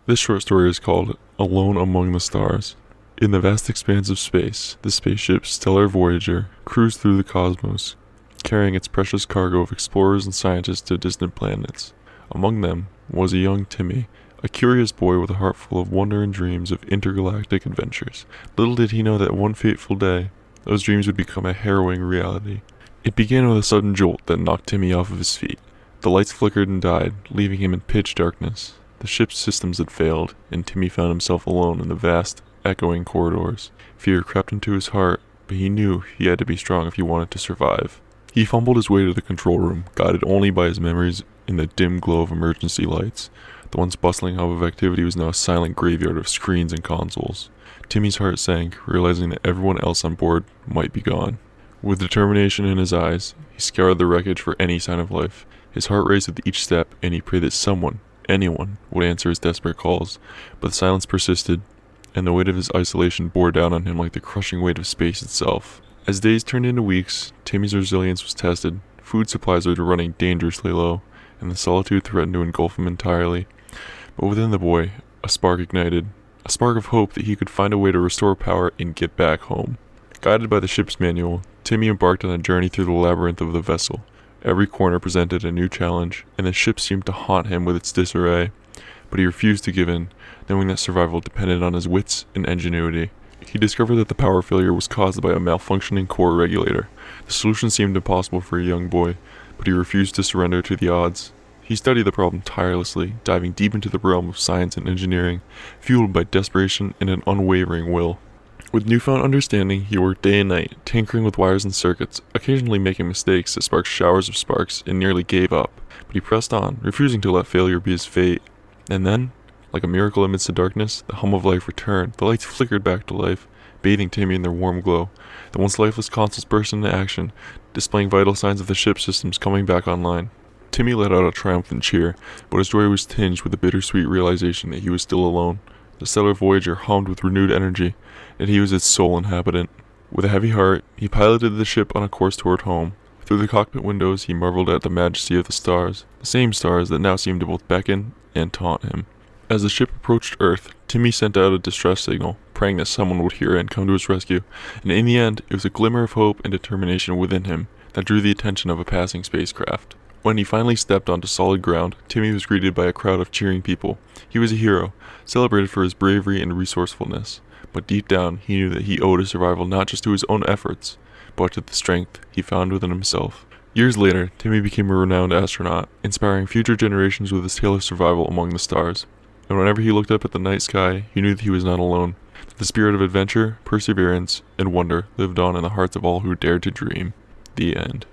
This short story is called Alone Among the Stars. In the vast expanse of space, the spaceship Stellar Voyager cruised through the cosmos, carrying its precious cargo of explorers and scientists to distant planets. Among them was a young Timmy, a curious boy with a heart full of wonder and dreams of intergalactic adventures. Little did he know that one fateful day, those dreams would become a harrowing reality. It began with a sudden jolt that knocked Timmy off of his feet. The lights flickered and died, leaving him in pitch darkness. The ship's systems had failed, and Timmy found himself alone in the vast, echoing corridors. Fear crept into his heart, but he knew he had to be strong if he wanted to survive. He fumbled his way to the control room, guided only by his memories in the dim glow of emergency lights. The once bustling hub of activity was now a silent graveyard of screens and consoles. Timmy's heart sank, realizing that everyone else on board might be gone. With determination in his eyes, he scoured the wreckage for any sign of life. His heart raced with each step, and he prayed that someone, anyone, would answer his desperate calls. But the silence persisted, and the weight of his isolation bore down on him like the crushing weight of space itself. As days turned into weeks, Timmy's resilience was tested. Food supplies were running dangerously low, and the solitude threatened to engulf him entirely. But within the boy, a spark ignited, a spark of hope that he could find a way to restore power and get back home. Guided by the ship's manual, Timmy embarked on a journey through the labyrinth of the vessel. Every corner presented a new challenge, and the ship seemed to haunt him with its disarray. But he refused to give in, knowing that survival depended on his wits and ingenuity. He discovered that the power failure was caused by a malfunctioning core regulator. The solution seemed impossible for a young boy, but he refused to surrender to the odds. He studied the problem tirelessly, diving deep into the realm of science and engineering, fueled by desperation and an unwavering will. With newfound understanding, he worked day and night, tinkering with wires and circuits, occasionally making mistakes that sparked showers of sparks, and nearly gave up. But he pressed on, refusing to let failure be his fate. And then, like a miracle amidst the darkness, the hum of life returned. The lights flickered back to life, bathing Timmy in their warm glow. The once lifeless consoles burst into action, displaying vital signs of the ship's systems coming back online. Timmy let out a triumphant cheer, but his joy was tinged with the bittersweet realization that he was still alone. The Stellar Voyager hummed with renewed energy, and he was its sole inhabitant. With a heavy heart, he piloted the ship on a course toward home. Through the cockpit windows, he marveled at the majesty of the stars, the same stars that now seemed to both beckon and taunt him. As the ship approached Earth, Timmy sent out a distress signal, praying that someone would hear and come to his rescue, and in the end, it was a glimmer of hope and determination within him that drew the attention of a passing spacecraft. When he finally stepped onto solid ground, Timmy was greeted by a crowd of cheering people. He was a hero, celebrated for his bravery and resourcefulness, but deep down he knew that he owed his survival not just to his own efforts, but to the strength he found within himself. Years later, Timmy became a renowned astronaut, inspiring future generations with his tale of survival among the stars. And whenever he looked up at the night sky, he knew that he was not alone. The spirit of adventure, perseverance, and wonder lived on in the hearts of all who dared to dream. The end.